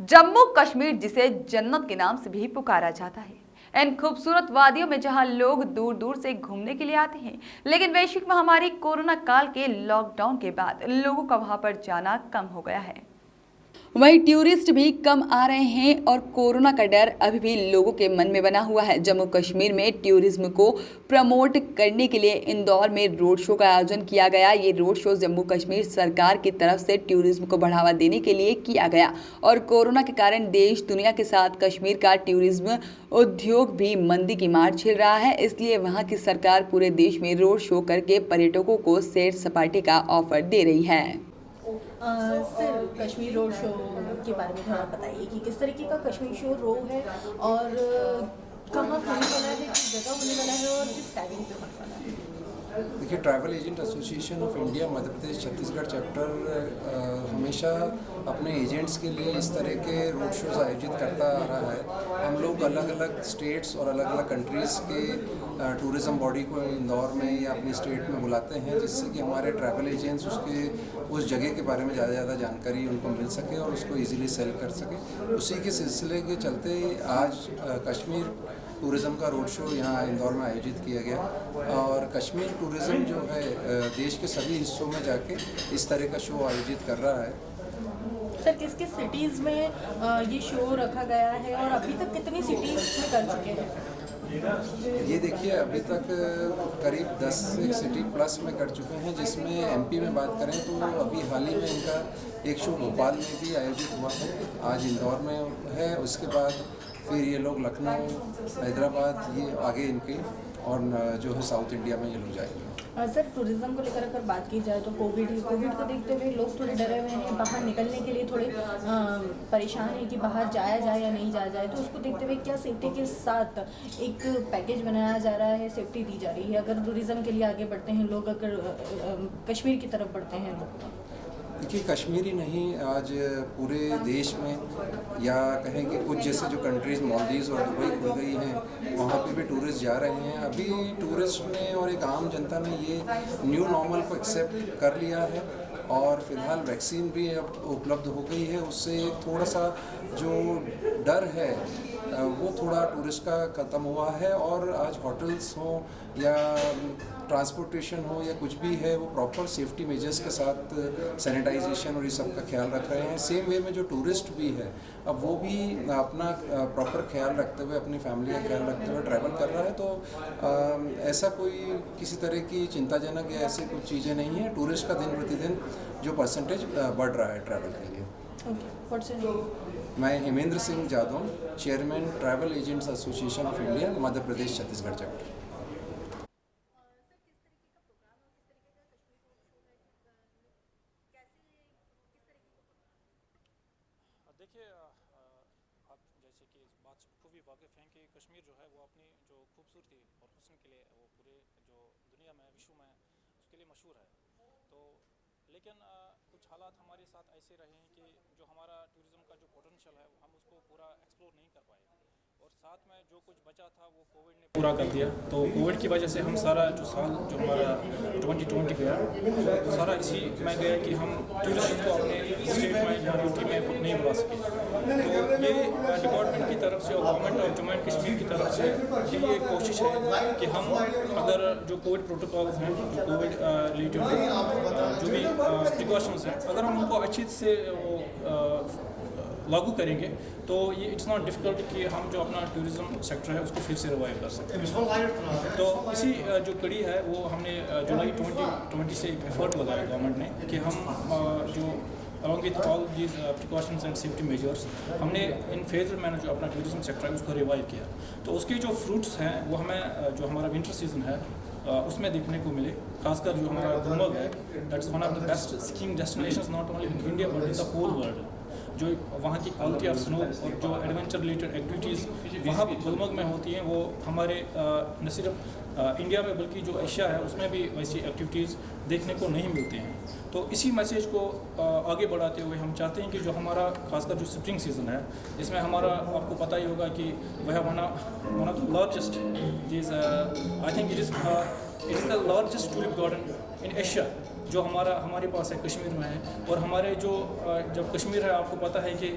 जम्मू कश्मीर जिसे जन्नत के नाम से भी पुकारा जाता है, इन खूबसूरत वादियों में जहां लोग दूर दूर से घूमने के लिए आते हैं, लेकिन वैश्विक महामारी कोरोना काल के लॉकडाउन के बाद लोगों का वहां पर जाना कम हो गया है। वहीं टूरिस्ट भी कम आ रहे हैं और कोरोना का डर अभी भी लोगों के मन में बना हुआ है। जम्मू कश्मीर में टूरिज्म को प्रमोट करने के लिए इंदौर में रोड शो का आयोजन किया गया। ये रोड शो जम्मू कश्मीर सरकार की तरफ से टूरिज्म को बढ़ावा देने के लिए किया गया और कोरोना के कारण देश दुनिया के साथ कश्मीर का टूरिज्म उद्योग भी मंदी की मार झेल रहा है। इसलिए वहाँ की सरकार पूरे देश में रोड शो करके पर्यटकों को सैर सपाटे का ऑफर दे रही है। सर, कश्मीर रोड शो के बारे में थोड़ा बताइए कि किस तरीके का कश्मीर शो रो है और कहाँ होने वाला है, किस जगह होने वाला है और किस टाइमिंग पे होने वाला है। देखिए, travel agent association of India Madhya Pradesh Chhattisgarh chapter हमेशा अपने एजेंट्स के लिए इस तरह के रोड शोज़ आयोजित करता आ रहा है। हम लोग अलग अलग स्टेट्स और अलग अलग कंट्रीज़ के टूरिज़्म बॉडी को इंदौर में या अपनी स्टेट में बुलाते हैं, जिससे कि हमारे ट्रैवल एजेंट्स उस जगह के बारे में ज़्यादा जानकारी उनको मिल सके और उसको ईज़िली सेल कर सके। उसी के सिलसिले के चलते आज कश्मीर टूरिज़्म का रोड शो यहाँ इंदौर में आयोजित किया गया और कश्मीर टूरिज़्म जो है देश के सभी हिस्सों में जाके इस तरह का शो आयोजित कर रहा है। सर, किस किस सिटीज़ में ये शो रखा गया है और अभी तक कितनी सिटीज़ में कर चुके हैं? ये देखिए, अभी तक करीब 10 सिटी प्लस में कर चुके हैं, जिसमें एमपी में बात करें तो अभी हाल ही में इनका एक शो भोपाल में भी आयोजित हुआ है, आज इंदौर में है, उसके बाद फिर ये लोग लखनऊ, हैदराबाद, ये आगे इनके और जो है साउथ इंडिया में ये लोग जाएंगे। सर, टूरिज़्म को लेकर अगर बात की जाए तो कोविड को देखते हुए लोग थोड़े डरे हुए हैं, बाहर निकलने के लिए थोड़े परेशान हैं कि बाहर जाया जाए या नहीं जाया जाए। तो उसको देखते हुए क्या सेफ्टी के साथ एक पैकेज बनाया जा रहा है, सेफ्टी दी जा रही है अगर टूरिज़्म के लिए आगे बढ़ते हैं लोग, अगर कश्मीर की तरफ बढ़ते हैं लोग? देखिए, कश्मीर ही नहीं, आज पूरे देश में या कहें कि कुछ जैसे जो कंट्रीज़ मालदीव्स और दुबई खुल गई हैं, वहाँ पे भी टूरिस्ट जा रहे हैं। अभी टूरिस्ट ने और एक आम जनता ने ये न्यू नॉर्मल को एक्सेप्ट कर लिया है और फिलहाल वैक्सीन भी अब उपलब्ध हो गई है। उससे थोड़ा सा जो डर है वो थोड़ा टूरिस्ट का ख़त्म हुआ है और आज होटल्स हो या ट्रांसपोर्टेशन हो या कुछ भी है, वो प्रॉपर सेफ्टी मेजर्स के साथ सैनिटाइजेशन और ये सब का ख्याल रख रहे हैं। सेम वे में जो टूरिस्ट भी है, अब वो भी अपना प्रॉपर ख्याल रखते हुए, अपनी फैमिली का ख्याल रखते हुए ट्रैवल कर रहा है। तो ऐसा कोई किसी तरह की चिंताजनक या ऐसी कुछ चीज़ें नहीं है। टूरिस्ट का दिन प्रतिदिन जो परसेंटेज बढ़ रहा है ट्रैवल के लिए। मैं Hemendra Singh Jadaun, chairman travel agents association of India Madhya Pradesh Chhattisgarh chapter. देखिए, आप जैसे कि इस बात से खूबी वाकिफ़ हैं कि कश्मीर जो है वो अपनी जो खूबसूरती और हुस्न के लिए वो पूरे जो दुनिया में, विश्व में उसके लिए मशहूर है। तो लेकिन कुछ हालात हमारे साथ ऐसे रहे हैं कि जो हमारा टूरिज़्म का जो पोटेंशियल है हम उसको पूरा एक्सप्लोर नहीं कर पाए और साथ में जो कुछ बचा था वो कोविड ने पूरा कर दिया। तो कोविड की वजह से हम सारा जो साल जो हमारा 2020 गया वो सारा इसी में गया कि हम टूरिस्ट को अपने स्टेट में या यूटी में नहीं बुला सके। तो ये डिपार्टमेंट की तरफ से और government of Jammu and Kashmir की तरफ से ये कोशिश है कि हम अगर जो कोविड प्रोटोकॉल्स हैं, जो कोविड रिलेटेड जो भी प्रिकॉशंस हैं, अगर हम उनको अच्छी से वो लागू करेंगे तो ये इट्स नॉट डिफ़िकल्ट कि हम जो अपना टूरिज़्म सेक्टर है उसको फिर से रिवाइव कर सकते हैं। तो इसी जो कड़ी है वो हमने जुलाई 2020 से एक एफर्ट लगाया गवर्नमेंट ने कि हम जो along with all these precautions and safety measures हमने इन फेज में जो अपना टूरिज़्म सेक्टर है उसको रिवाइव किया। तो उसके जो फ्रूट्स हैं वो हमें जो हमारा विंटर सीजन है उसमें देखने को मिले। खासकर जो हमारा गुलमर्ग है, that's one of the best skiing destinations not only in India but in the whole world. जो वहाँ की क्वालिटी ऑफ स्नो और जो एडवेंचर रिलेटेड एक्टिविटीज़ वहाँ गुलमर्ग में होती हैं वो हमारे न सिर्फ इंडिया में बल्कि जो एशिया है उसमें भी वैसी एक्टिविटीज़ देखने को नहीं मिलती हैं। तो इसी मैसेज को आगे बढ़ाते हुए हम चाहते हैं कि जो हमारा खासकर जो स्प्रिंग सीज़न है जिसमें हमारा आपको पता ही होगा कि वह one of the largest I think it is the largest tulip garden in Asia जो हमारे पास है कश्मीर में है। और हमारे जो जब कश्मीर है आपको पता है कि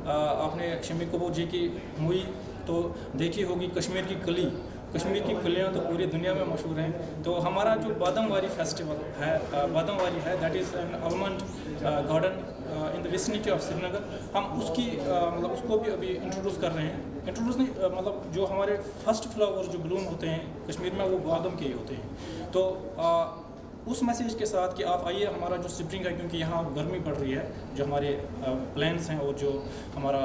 आपने शम्मी कपूर जी की मूवी तो देखी होगी, कश्मीर की कली। कश्मीर की कलियाँ तो पूरी दुनिया में मशहूर हैं। तो हमारा जो बादमवारी फेस्टिवल है, बादमवारी है, that is an almond garden in the vicinity of Srinagar. हम उसकी मतलब उसको भी अभी इंट्रोड्यूस कर रहे हैं। इंट्रोड्यूस नहीं मतलब जो हमारे फर्स्ट फ्लावर जो ब्लूम होते हैं कश्मीर में वो बादम के ही होते हैं। तो उस मैसेज के साथ कि आप आइए, हमारा जो स्प्रिंग है, क्योंकि यहाँ गर्मी पड़ रही है, जो हमारे प्लेन्स हैं और जो हमारा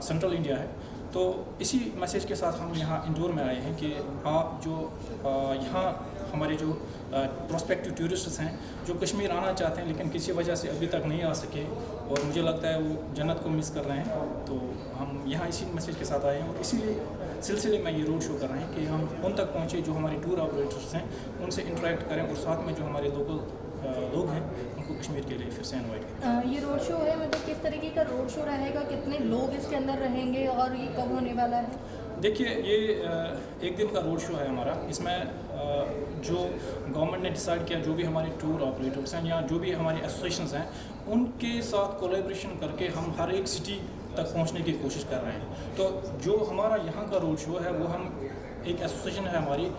सेंट्रल इंडिया है, तो इसी मैसेज के साथ हम यहाँ इंदौर में आए हैं कि आप जो यहाँ हमारे जो प्रोस्पेक्टिव टूरिस्ट्स हैं जो कश्मीर आना चाहते हैं लेकिन किसी वजह से अभी तक नहीं आ सके और मुझे लगता है वो जन्नत को मिस कर रहे हैं, तो हम यहाँ इसी मैसेज के साथ आए हैं और इसीलिए सिलसिले में ये रोड शो कर रहे हैं कि हम उन तक पहुँचे जो हमारे टूर ऑपरेटर्स हैं, उनसे इंटरेक्ट करें और साथ में जो हमारे लोकल लोग हैं उनको कश्मीर के लिए फिर से इन्वाइट करें। ये रोड शो है, मतलब किस तरीके का रोड शो रहेगा, कितने लोग इसके अंदर रहेंगे और ये कब होने वाला है? देखिए, ये एक दिन का रोड शो है हमारा। इसमें जो गवर्नमेंट ने डिसाइड किया, जो भी हमारे टूर ऑपरेटर्स हैं या जो भी हमारी एसोसिएशंस हैं, उनके साथ कोलैबोरेशन करके हम हर एक सिटी तक पहुंचने की कोशिश कर रहे हैं। तो जो हमारा यहाँ का रोड शो है वो हम एक एसोसिएशन है हमारी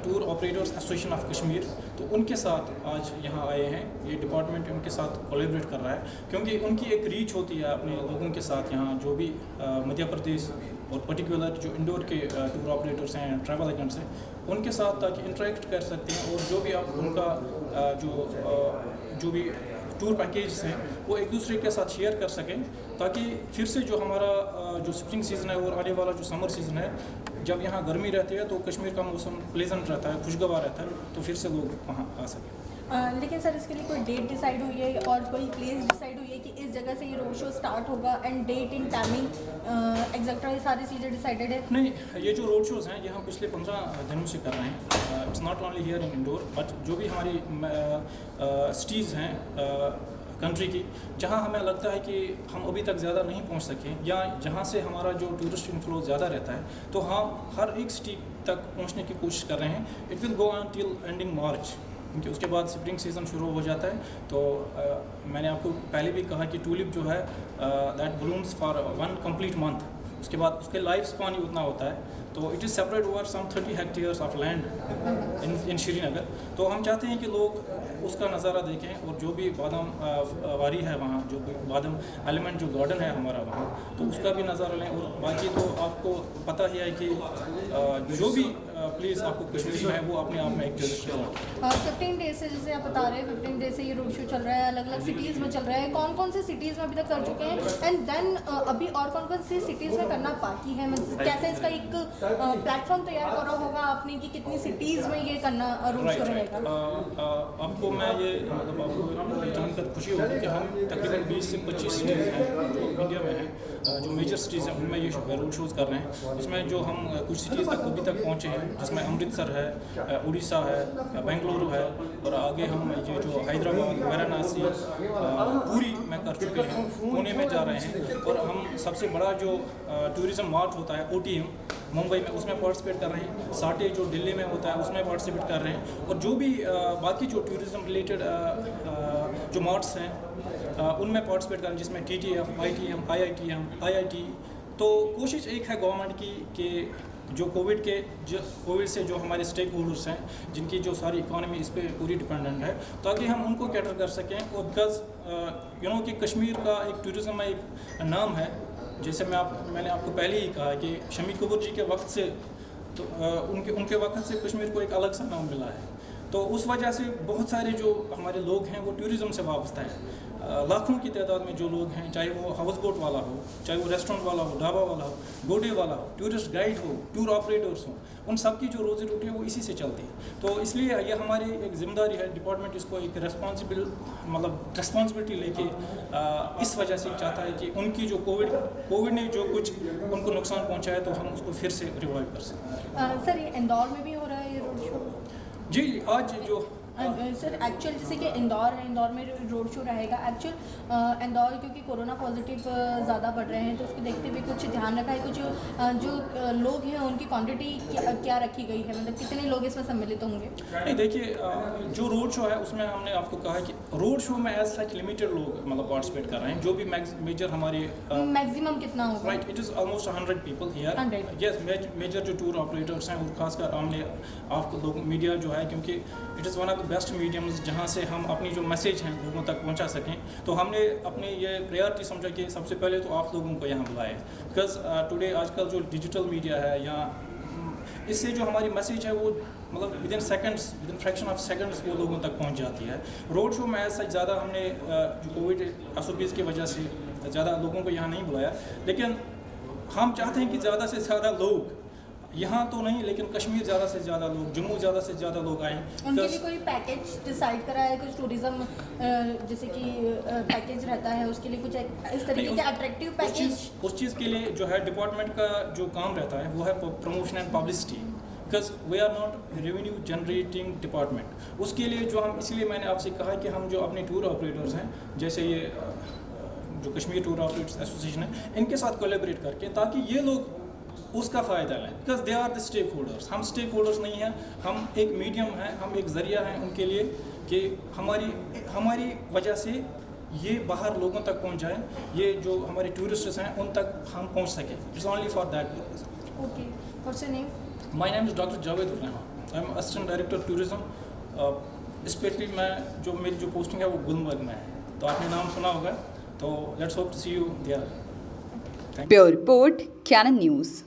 tour operators association of Kashmir, तो उनके साथ आज यहाँ आए हैं। ये डिपार्टमेंट उनके साथ कोलैबोरेट कर रहा है क्योंकि उनकी एक रीच होती है अपने लोगों के साथ। यहाँ जो भी मध्य प्रदेश और पर्टिकुलर जो इंदौर के टूर ऑपरेटर्स हैं, ट्रैवल एजेंट्स हैं, उनके साथ ताकि इंटरेक्ट कर सकते हैं और जो भी आप उनका जो भी टूर पैकेज हैं वो एक दूसरे के साथ शेयर कर सकें, ताकि फिर से जो हमारा जो स्प्रिंग सीज़न है और आने वाला जो समर सीज़न है, जब यहाँ गर्मी रहती है तो कश्मीर का मौसम प्लेजेंट रहता है, खुशगवार रहता है, तो फिर से लोग वहाँ आ सकें। लेकिन सर, इसके लिए कोई डेट डिसाइड हुई है और कोई प्लेस डिसाइड हुई है कि इस जगह से ये रोड शो स्टार्ट होगा and date in timing exact ये सारी चीज़ें डिसाइडेड है? नहीं, ये जो रोड शोज़ हैं ये हम पिछले 15 दिनों से कर रहे हैं। It's not only here in Indore, but जो भी हमारी सिटीज़ हैं कंट्री की, जहाँ हमें लगता है कि हम अभी तक ज़्यादा नहीं पहुँच सके या जहाँ से हमारा जो टूरिस्ट इनफ्लो ज़्यादा रहता है, तो हम हर एक सिटी तक पहुँचने की कोशिश कर रहे हैं। It will go on till ending मार्च, क्योंकि उसके बाद स्प्रिंग सीज़न शुरू हो जाता है। तो मैंने आपको पहले भी कहा कि टूलिप जो है that blooms for 1 complete month, उसके बाद उसके लाइफ स्पान ही उतना होता है। तो it is separate over some 30 hectares of land in Srinagar. तो हम चाहते हैं कि लोग उसका नज़ारा देखें और जो भी बादाम वारी है वहाँ, जो भी बादाम एलिमेंट जो गार्डन है हमारा वहाँ, तो उसका भी नज़ारा लें। और बाकी तो आपको पता ही है कि जो भी प्लेस आपको कश्मीर में है वो अपने आप में एक टूरिस्ट है। 15 डेज से, जैसे आप बता रहे हैं 15 डेज से ये रोड शो चल रहा है, अलग अलग सिटीज़ में चल रहा है। कौन कौन से सिटीज़ में अभी तक कर चुके हैं एंड देन अभी और कौन कौन सी सिटीज़ में करना बाकी है? मतलब कैसे इसका एक प्लेटफॉर्म तैयार करा होगा आपने कि कितनी सिटीज़ में ये करना रोड शो रहेगा? आपको मैं ये मतलब आपको जानकर खुशी होगी कि हम तकरीबन 20 से 25 सिटीज़ हैं जो इंडिया में हैं, जो मेजर सिटीज़ हैं उनमें ये रोड शोज़ कर रहे हैं। उसमें जो हम कुछ सिटीज़ तक अभी तक पहुँचे हैं, जिसमें अमृतसर है, उड़ीसा है, बेंगलुरु है, और आगे हम ये जो हैदराबाद, वाराणसी, पूरी में कर चुके हैं, पुणे में जा रहे हैं। और हम सबसे बड़ा जो टूरिज़म मार्ट होता है OTM मुंबई में, उसमें पार्टिसिपेट कर रहे हैं। साटे जो दिल्ली में होता है उसमें पार्टिसिपेट कर रहे हैं। और जो भी बाकी जो टूरिज़म रिलेटेड जो मार्ट्स हैं उनमें पार्टिसिपेट कर रहे हैं, जिसमें TTF, ITM, IITM, IIT। तो कोशिश एक है गवर्नमेंट की कि जो कोविड से जो हमारे स्टेक होल्डर्स हैं, जिनकी जो सारी इकॉनमी इस पर पूरी डिपेंडेंट है, ताकि हम उनको कैटर कर सकें। और बिकॉज कि कश्मीर का एक टूरिज़म में एक नाम है, जैसे मैंने आपको पहले ही कहा कि शम्मी कपूर जी के वक्त से तो उनके वक्त से कश्मीर को एक अलग सा नाम मिला है। तो उस वजह से बहुत सारे जो हमारे लोग हैं वो टूरिज़म से वाबस्ता हैं। लाखों की तादाद में जो लोग हैं, चाहे वो हाउस बोट वाला हो, चाहे वो रेस्टोरेंट वाला हो, ढाबा वाला हो, गोडे वाला हो, टूरिस्ट गाइड हो, टूर ऑपरेटर्स हो, उन सब की जो रोज़ी रोटी है वो इसी से चलती है। तो इसलिए ये हमारी एक जिम्मेदारी है, डिपार्टमेंट इसको एक रिस्पॉन्सिबिलिटी लेके इस वजह से चाहता है कि उनकी जो कोविड ने जो कुछ उनको नुकसान पहुँचाया तो हम उसको फिर से रिवाइव कर सकें। सर, ये इंदौर में भी हो रहा है ये रोड शो? जी, आज जो सर एक्चुअल जैसे कि इंदौर है, इंदौर में रोड शो रहेगा एक्चुअल इंदौर क्योंकि कोरोना पॉजिटिव ज़्यादा बढ़ रहे हैं तो उसको देखते हुए कुछ ध्यान रखा है, कुछ जो लोग हैं उनकी क्वांटिटी क्या रखी गई है, मतलब कितने लोग इसमें सम्मिलित होंगे? नहीं देखिए, जो रोड शो है उसमें हमने आपको कहा है कि रोड शो में एज सच लिमिटेड लोग मतलब पार्टिसिपेट कर रहे हैं, जो भी मेजर हमारे मैक्सिमम कितना होगा? Right, it is almost 100 people here. 100 yes, major जो टूर ऑपरेटर्स हैं और खासकर हमने आपको लोग मीडिया जो है, क्योंकि it is one of the best mediums जहाँ से हम अपनी जो मैसेज हैं लोगों तक पहुँचा सकें, तो हमने अपनी ये प्रायोरिटी समझा कि सबसे पहले तो आप लोगों को यहाँ बुलाएं, बिकॉज टुडे आजकल जो डिजिटल मीडिया है या इससे जो हमारी मैसेज है वो मतलब with in fraction of seconds वो लोगों तक पहुंच जाती है। रोड शो में ऐसा ज़्यादा हमने जो कोविड एसओपीज़ की वजह से ज़्यादा लोगों को यहाँ नहीं बुलाया, लेकिन हम चाहते हैं कि ज़्यादा से ज़्यादा लोग यहाँ तो नहीं लेकिन कश्मीर ज़्यादा से ज़्यादा लोग, जम्मू ज़्यादा से ज़्यादा लोग आएँ। उनके लिए कोई पैकेज डिसाइड करा है, कुछ टूरिज्म जैसे कि पैकेज रहता है उसके लिए कुछ इस तरीके के अट्रैक्टिव पैकेज? उस चीज़ के लिए जो है डिपार्टमेंट का जो काम रहता है वो है promotion and publicity, because we are not revenue generating department. उसके लिए जो हम, इसलिए मैंने आपसे कहा कि हम जो अपने टूर ऑपरेटर्स हैं, जैसे ये जो कश्मीर टूर ऑपरेटर्स एसोसिएशन है, इनके साथ कोलैबोरेट करके ताकि ये लोग उसका फ़ायदा लें, because they are the stakeholders. हम स्टेक होल्डर्स नहीं हैं, हम एक मीडियम हैं, हम एक ज़रिया हैं उनके लिए कि हमारी वजह से ये बाहर लोगों तक पहुंच जाए, ये जो हमारे टूरिस्ट्स हैं उन तक हम पहुंच सकें। It's only for that purpose. Okay, what's your name? My name is doctor Javed ur Rahman, I am assistant director tourism. Specially मैं जो मेरी जो पोस्टिंग है वो गुलमर्ग में है, तो आपने नाम सुना होगा, तो let's hope to see you there. Bureau report, कैनन न्यूज़।